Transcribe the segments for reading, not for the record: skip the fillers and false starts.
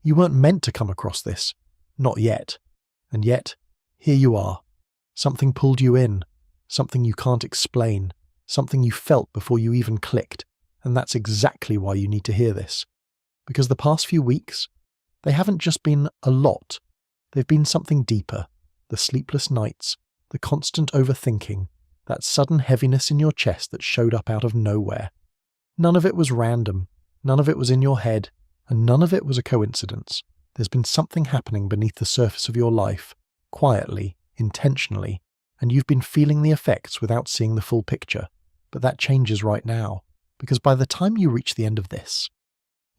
You weren't meant to come across this. Not yet. And yet, here you are. Something pulled you in. Something you can't explain. Something you felt before you even clicked. And that's exactly why you need to hear this. Because the past few weeks, they haven't just been a lot. They've been something deeper. The sleepless nights, the constant overthinking, that sudden heaviness in your chest that showed up out of nowhere. None of it was random. None of it was in your head. And none of it was a coincidence. There's been something happening beneath the surface of your life, quietly, intentionally, and you've been feeling the effects without seeing the full picture. But that changes right now, because by the time you reach the end of this,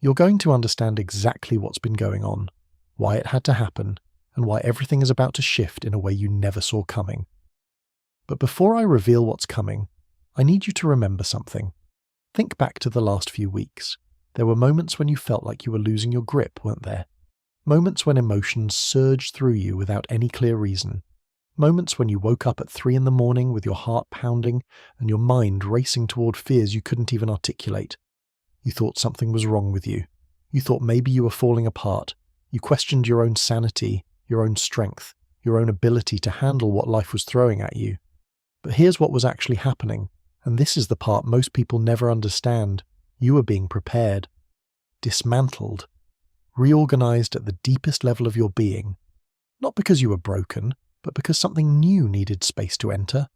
you're going to understand exactly what's been going on, why it had to happen, and why everything is about to shift in a way you never saw coming. But before I reveal what's coming, I need you to remember something. Think back to the last few weeks. There were moments when you felt like you were losing your grip, weren't there? Moments when emotions surged through you without any clear reason. Moments when you woke up at 3 a.m. with your heart pounding and your mind racing toward fears you couldn't even articulate. You thought something was wrong with you. You thought maybe you were falling apart. You questioned your own sanity, your own strength, your own ability to handle what life was throwing at you. But here's what was actually happening, and this is the part most people never understand. You were being prepared, dismantled, reorganized at the deepest level of your being, not because you were broken, but because something new needed space to enter.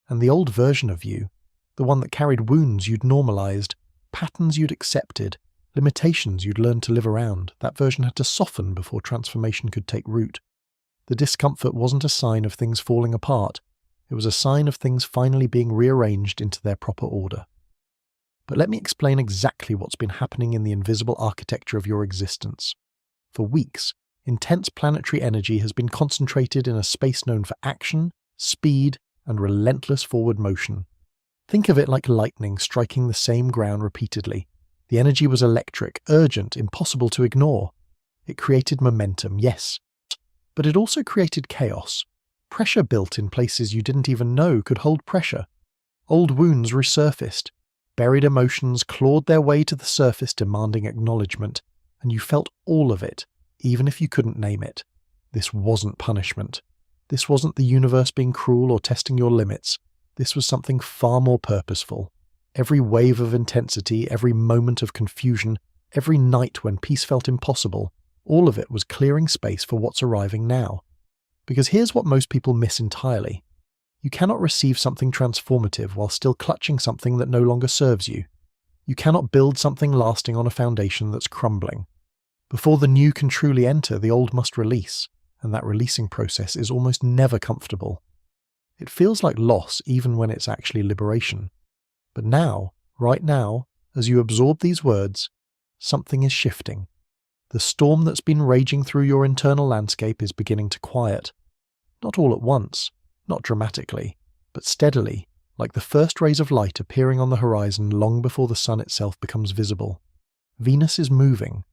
And the old version of you, the one that carried wounds you'd normalized, patterns you'd accepted, limitations you'd learned to live around, that version had to soften before transformation could take root. The discomfort wasn't a sign of things falling apart. It was a sign of things finally being rearranged into their proper order. But let me explain exactly what's been happening in the invisible architecture of your existence. For weeks, intense planetary energy has been concentrated in a space known for action, speed, and relentless forward motion. Think of it like lightning striking the same ground repeatedly. The energy was electric, urgent, impossible to ignore. It created momentum, yes, but it also created chaos. Pressure built in places you didn't even know could hold pressure. Old wounds resurfaced. Buried emotions clawed their way to the surface demanding acknowledgement, and you felt all of it, even if you couldn't name it. This wasn't punishment. This wasn't the universe being cruel or testing your limits. This was something far more purposeful. Every wave of intensity, every moment of confusion, every night when peace felt impossible, all of it was clearing space for what's arriving now. Because here's what most people miss entirely. You cannot receive something transformative while still clutching something that no longer serves you. You cannot build something lasting on a foundation that's crumbling. Before the new can truly enter, the old must release, and that releasing process is almost never comfortable. It feels like loss even when it's actually liberation. But now, right now, as you absorb these words, something is shifting. The storm that's been raging through your internal landscape is beginning to quiet. Not all at once, not dramatically, but steadily, like the first rays of light appearing on the horizon long before the sun itself becomes visible. Venus is moving.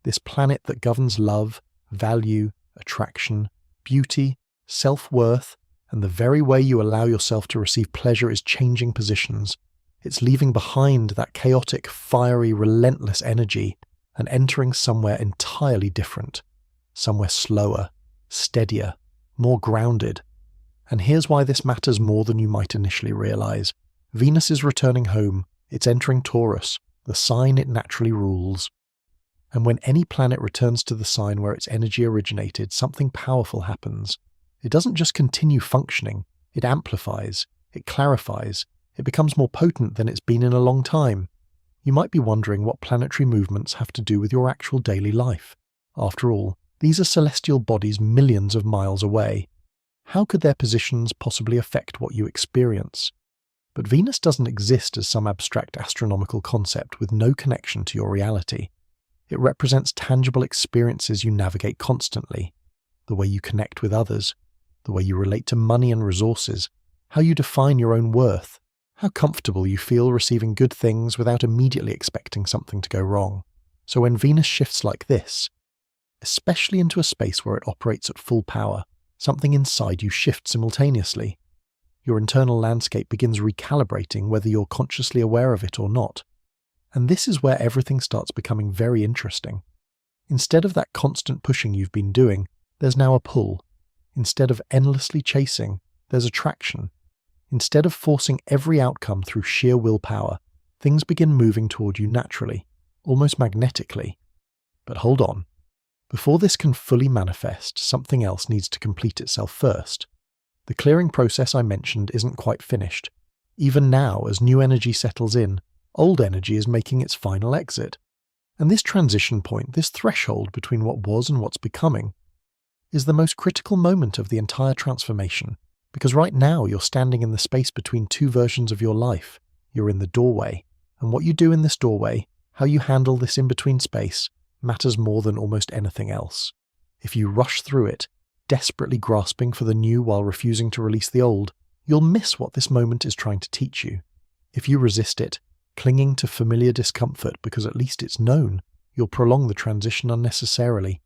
This planet that governs love, value, attraction, beauty, self-worth, and the very way you allow yourself to receive pleasure is changing positions. It's leaving behind that chaotic, fiery, relentless energy and entering somewhere entirely different. Somewhere slower, steadier, more grounded. And here's why this matters more than you might initially realize. Venus is returning home. It's entering Taurus, the sign it naturally rules. And when any planet returns to the sign where its energy originated, something powerful happens. It doesn't just continue functioning, it amplifies, it clarifies, it becomes more potent than it's been in a long time. You might be wondering what planetary movements have to do with your actual daily life. After all, these are celestial bodies millions of miles away. How could their positions possibly affect what you experience? But Venus doesn't exist as some abstract astronomical concept with no connection to your reality. It represents tangible experiences you navigate constantly. The way you connect with others, the way you relate to money and resources, how you define your own worth, how comfortable you feel receiving good things without immediately expecting something to go wrong. So when Venus shifts like this, especially into a space where it operates at full power, something inside you shifts simultaneously. Your internal landscape begins recalibrating whether you're consciously aware of it or not. And this is where everything starts becoming very interesting. Instead of that constant pushing you've been doing, there's now a pull. Instead of endlessly chasing, there's attraction. Instead of forcing every outcome through sheer willpower, things begin moving toward you naturally, almost magnetically. But hold on. Before this can fully manifest, something else needs to complete itself first. The clearing process I mentioned isn't quite finished. Even now, as new energy settles in, old energy is making its final exit. And this transition point, this threshold between what was and what's becoming, is the most critical moment of the entire transformation. Because right now you're standing in the space between two versions of your life. You're in the doorway. And what you do in this doorway, how you handle this in-between space, matters more than almost anything else. If you rush through it, desperately grasping for the new while refusing to release the old, you'll miss what this moment is trying to teach you. If you resist it, clinging to familiar discomfort because at least it's known, you'll prolong the transition unnecessarily.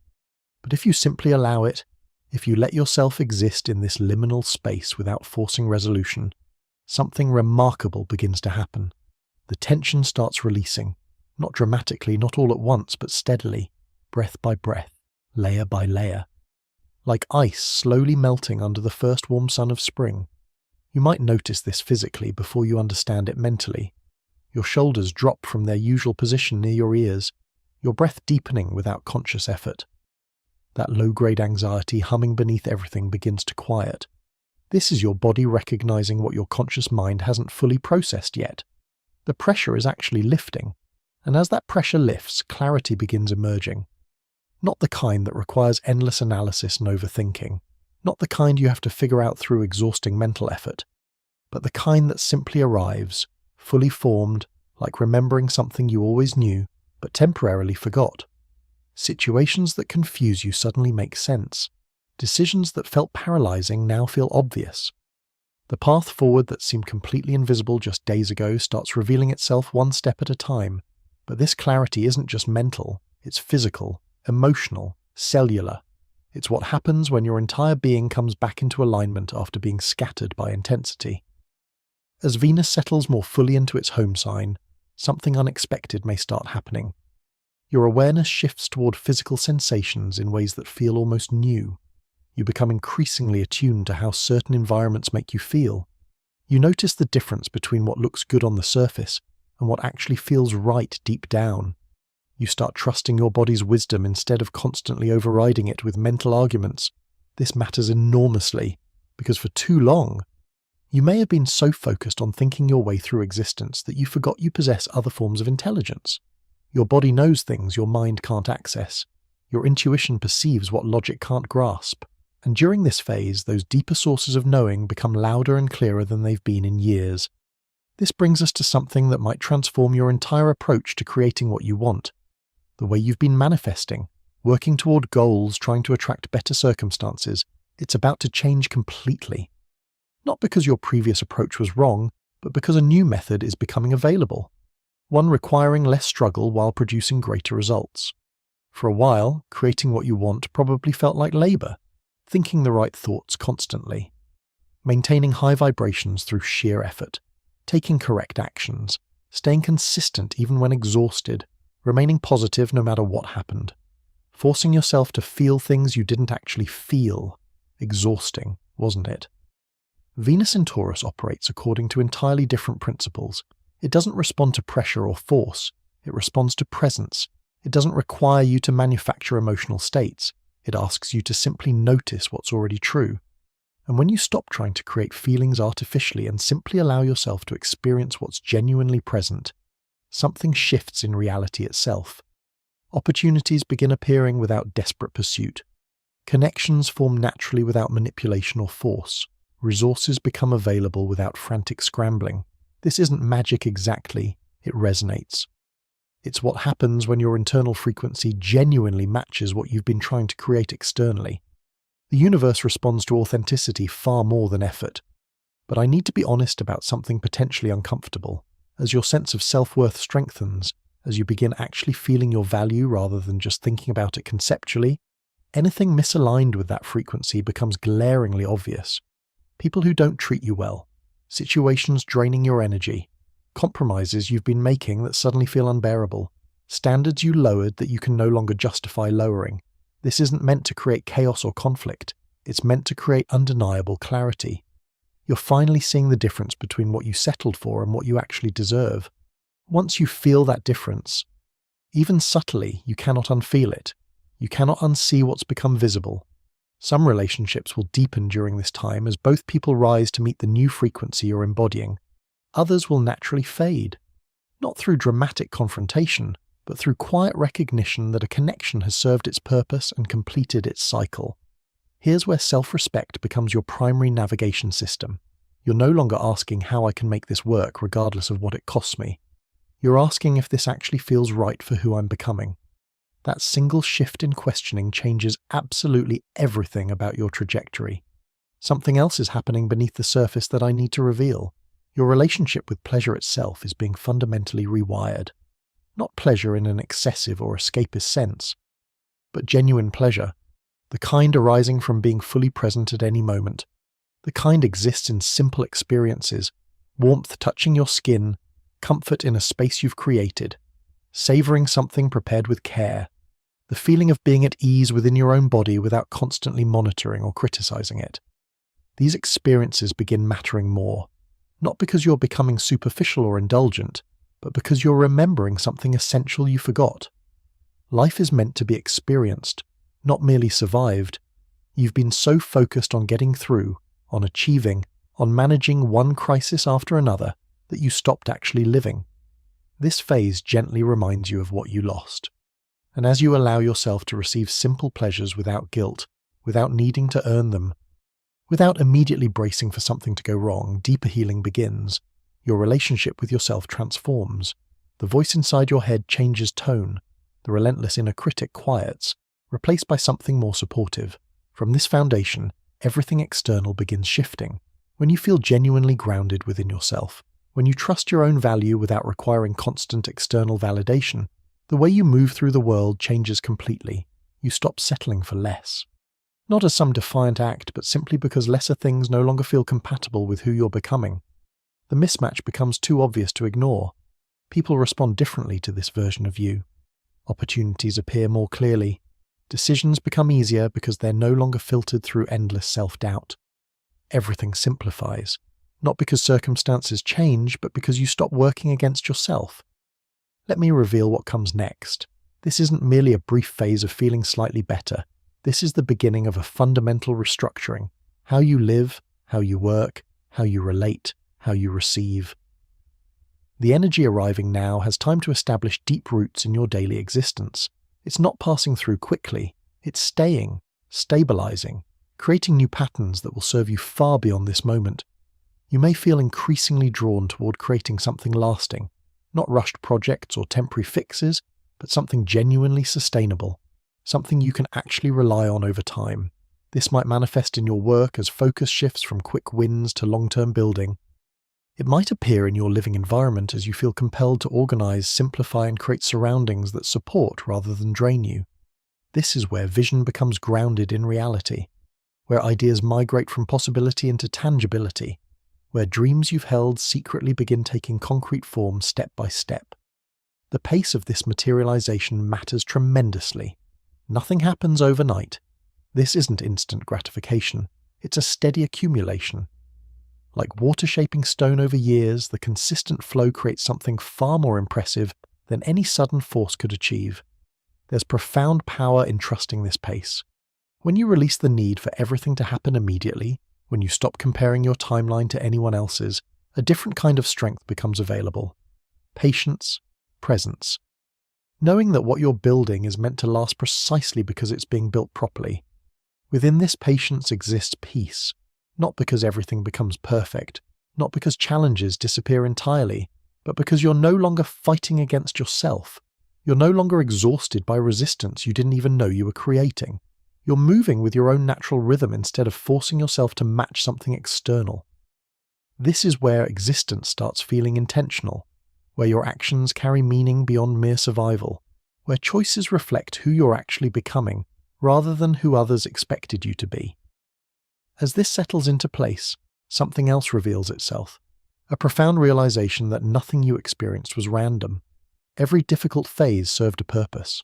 But if you simply allow it, if you let yourself exist in this liminal space without forcing resolution, something remarkable begins to happen. The tension starts releasing, not dramatically, not all at once, but steadily, breath by breath, layer by layer. Like ice slowly melting under the first warm sun of spring. You might notice this physically before you understand it mentally. Your shoulders drop from their usual position near your ears, your breath deepening without conscious effort. That low-grade anxiety humming beneath everything begins to quiet. This is your body recognizing what your conscious mind hasn't fully processed yet. The pressure is actually lifting, and as that pressure lifts, clarity begins emerging. Not the kind that requires endless analysis and overthinking, not the kind you have to figure out through exhausting mental effort, but the kind that simply arrives, fully formed, like remembering something you always knew, but temporarily forgot. Situations that confuse you suddenly make sense. Decisions that felt paralyzing now feel obvious. The path forward that seemed completely invisible just days ago starts revealing itself one step at a time. But this clarity isn't just mental, it's physical, emotional, cellular. It's what happens when your entire being comes back into alignment after being scattered by intensity. As Venus settles more fully into its home sign, something unexpected may start happening. Your awareness shifts toward physical sensations in ways that feel almost new. You become increasingly attuned to how certain environments make you feel. You notice the difference between what looks good on the surface and what actually feels right deep down. You start trusting your body's wisdom instead of constantly overriding it with mental arguments. This matters enormously, because for too long, you may have been so focused on thinking your way through existence that you forgot you possess other forms of intelligence. Your body knows things your mind can't access. Your intuition perceives what logic can't grasp. And during this phase, those deeper sources of knowing become louder and clearer than they've been in years. This brings us to something that might transform your entire approach to creating what you want. The way you've been manifesting, working toward goals, trying to attract better circumstances, it's about to change completely. Not because your previous approach was wrong, but because a new method is becoming available. One requiring less struggle while producing greater results. For a while, creating what you want probably felt like labor, thinking the right thoughts constantly, maintaining high vibrations through sheer effort, taking correct actions, staying consistent even when exhausted, remaining positive no matter what happened, forcing yourself to feel things you didn't actually feel. Exhausting, wasn't it? Venus in Taurus operates according to entirely different principles. It doesn't respond to pressure or force. It responds to presence. It doesn't require you to manufacture emotional states. It asks you to simply notice what's already true. And when you stop trying to create feelings artificially and simply allow yourself to experience what's genuinely present, something shifts in reality itself. Opportunities begin appearing without desperate pursuit. Connections form naturally without manipulation or force. Resources become available without frantic scrambling. This isn't magic exactly, it resonates. It's what happens when your internal frequency genuinely matches what you've been trying to create externally. The universe responds to authenticity far more than effort. But I need to be honest about something potentially uncomfortable. As your sense of self-worth strengthens, as you begin actually feeling your value rather than just thinking about it conceptually, anything misaligned with that frequency becomes glaringly obvious. People who don't treat you well, situations draining your energy, compromises you've been making that suddenly feel unbearable. Standards you lowered that you can no longer justify lowering. This isn't meant to create chaos or conflict. It's meant to create undeniable clarity. You're finally seeing the difference between what you settled for and what you actually deserve. Once you feel that difference, even subtly, you cannot unfeel it. You cannot unsee what's become visible. Some relationships will deepen during this time as both people rise to meet the new frequency you're embodying. Others will naturally fade, not through dramatic confrontation, but through quiet recognition that a connection has served its purpose and completed its cycle. Here's where self-respect becomes your primary navigation system. You're no longer asking how I can make this work regardless of what it costs me. You're asking if this actually feels right for who I'm becoming. That single shift in questioning changes absolutely everything about your trajectory. Something else is happening beneath the surface that I need to reveal. Your relationship with pleasure itself is being fundamentally rewired. Not pleasure in an excessive or escapist sense, but genuine pleasure, the kind arising from being fully present at any moment. The kind exists in simple experiences, warmth touching your skin, comfort in a space you've created, savoring something prepared with care, the feeling of being at ease within your own body without constantly monitoring or criticizing it. These experiences begin mattering more, not because you're becoming superficial or indulgent, but because you're remembering something essential you forgot. Life is meant to be experienced, not merely survived. You've been so focused on getting through, on achieving, on managing one crisis after another, that you stopped actually living. This phase gently reminds you of what you lost. And as you allow yourself to receive simple pleasures without guilt, without needing to earn them, without immediately bracing for something to go wrong, deeper healing begins. Your relationship with yourself transforms. The voice inside your head changes tone. The relentless inner critic quiets, replaced by something more supportive. From this foundation, everything external begins shifting. When you feel genuinely grounded within yourself, when you trust your own value without requiring constant external validation, the way you move through the world changes completely. You stop settling for less. Not as some defiant act, but simply because lesser things no longer feel compatible with who you're becoming. The mismatch becomes too obvious to ignore. People respond differently to this version of you. Opportunities appear more clearly. Decisions become easier because they're no longer filtered through endless self-doubt. Everything simplifies, not because circumstances change, but because you stop working against yourself. Let me reveal what comes next. This isn't merely a brief phase of feeling slightly better. This is the beginning of a fundamental restructuring. How you live, how you work, how you relate, how you receive. The energy arriving now has time to establish deep roots in your daily existence. It's not passing through quickly. It's staying, stabilizing, creating new patterns that will serve you far beyond this moment. You may feel increasingly drawn toward creating something lasting, not rushed projects or temporary fixes, but something genuinely sustainable, something you can actually rely on over time. This might manifest in your work as focus shifts from quick wins to long-term building. It might appear in your living environment as you feel compelled to organize, simplify, and create surroundings that support rather than drain you. This is where vision becomes grounded in reality, where ideas migrate from possibility into tangibility, where dreams you've held secretly begin taking concrete form step by step. The pace of this materialization matters tremendously. Nothing happens overnight. This isn't instant gratification. It's a steady accumulation. Like water shaping stone over years, the consistent flow creates something far more impressive than any sudden force could achieve. There's profound power in trusting this pace. When you release the need for everything to happen immediately, when you stop comparing your timeline to anyone else's, a different kind of strength becomes available. Patience, presence. Knowing that what you're building is meant to last precisely because it's being built properly. Within this patience exists peace. Not because everything becomes perfect, not because challenges disappear entirely, but because you're no longer fighting against yourself. You're no longer exhausted by resistance you didn't even know you were creating. You're moving with your own natural rhythm instead of forcing yourself to match something external. This is where existence starts feeling intentional, where your actions carry meaning beyond mere survival, where choices reflect who you're actually becoming rather than who others expected you to be. As this settles into place, something else reveals itself, a profound realization that nothing you experienced was random. Every difficult phase served a purpose.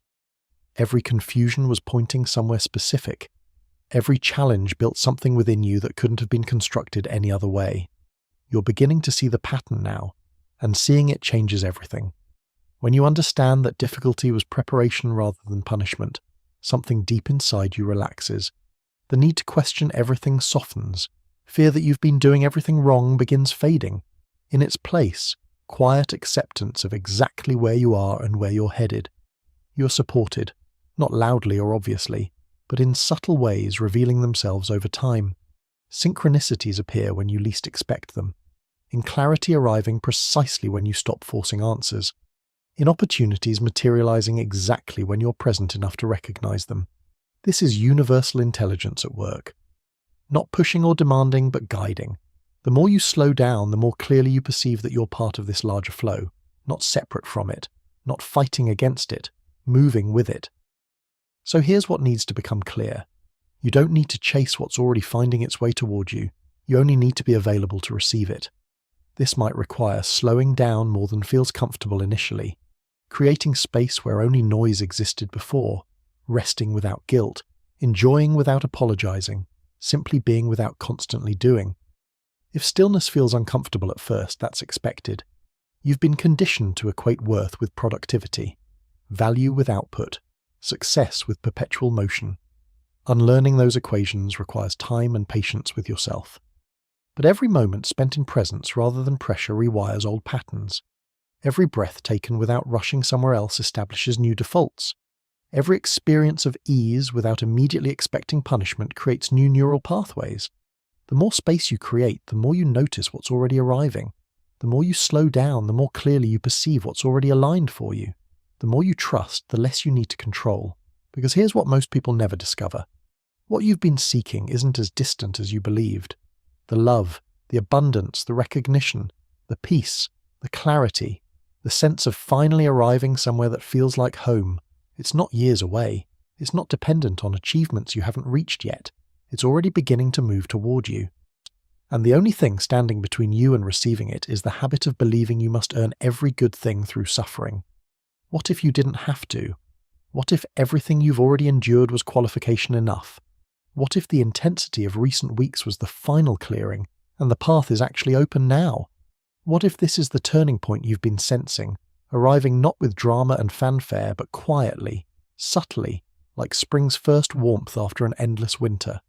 Every confusion was pointing somewhere specific. Every challenge built something within you that couldn't have been constructed any other way. You're beginning to see the pattern now, and seeing it changes everything. When you understand that difficulty was preparation rather than punishment, something deep inside you relaxes. The need to question everything softens. Fear that you've been doing everything wrong begins fading. In its place, quiet acceptance of exactly where you are and where you're headed. You're supported, not loudly or obviously, but in subtle ways revealing themselves over time. Synchronicities appear when you least expect them, in clarity arriving precisely when you stop forcing answers, in opportunities materializing exactly when you're present enough to recognize them. This is universal intelligence at work. Not pushing or demanding, but guiding. The more you slow down, the more clearly you perceive that you're part of this larger flow, not separate from it, not fighting against it, moving with it. So here's what needs to become clear. You don't need to chase what's already finding its way toward you. You only need to be available to receive it. This might require slowing down more than feels comfortable initially, creating space where only noise existed before, resting without guilt, enjoying without apologizing, simply being without constantly doing. If stillness feels uncomfortable at first, that's expected. You've been conditioned to equate worth with productivity, value with output, success with perpetual motion. Unlearning those equations requires time and patience with yourself. But every moment spent in presence rather than pressure rewires old patterns. Every breath taken without rushing somewhere else establishes new defaults. Every experience of ease without immediately expecting punishment creates new neural pathways. The more space you create, the more you notice what's already arriving. The more you slow down, the more clearly you perceive what's already aligned for you. The more you trust, the less you need to control. Because here's what most people never discover. What you've been seeking isn't as distant as you believed. The love, the abundance, the recognition, the peace, the clarity, the sense of finally arriving somewhere that feels like home. It's not years away. It's not dependent on achievements you haven't reached yet. It's already beginning to move toward you. And the only thing standing between you and receiving it is the habit of believing you must earn every good thing through suffering. What if you didn't have to? What if everything you've already endured was qualification enough? What if the intensity of recent weeks was the final clearing, and the path is actually open now? What if this is the turning point you've been sensing, arriving not with drama and fanfare, but quietly, subtly, like spring's first warmth after an endless winter?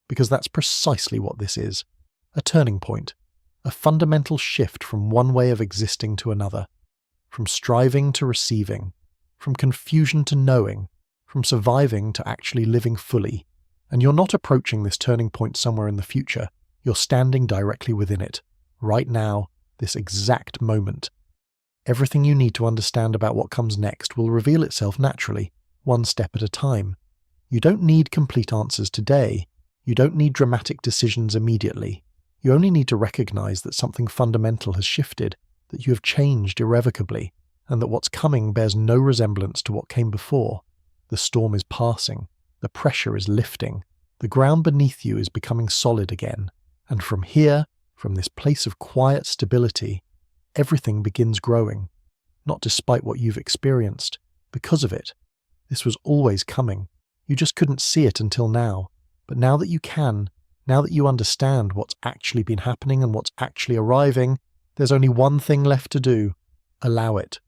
Because that's precisely what this is. A turning point. A fundamental shift from one way of existing to another. From striving to receiving. From confusion to knowing. From surviving to actually living fully. And you're not approaching this turning point somewhere in the future. You're standing directly within it. Right now, this exact moment. Everything you need to understand about what comes next will reveal itself naturally, one step at a time. You don't need complete answers today. You don't need dramatic decisions immediately. You only need to recognize that something fundamental has shifted, that you have changed irrevocably, and that what's coming bears no resemblance to what came before. The storm is passing. The pressure is lifting. The ground beneath you is becoming solid again. And from here, from this place of quiet stability, everything begins growing. Not despite what you've experienced, because of it. This was always coming. You just couldn't see it until now. But now that you can, now that you understand what's actually been happening and what's actually arriving, there's only one thing left to do. Allow it.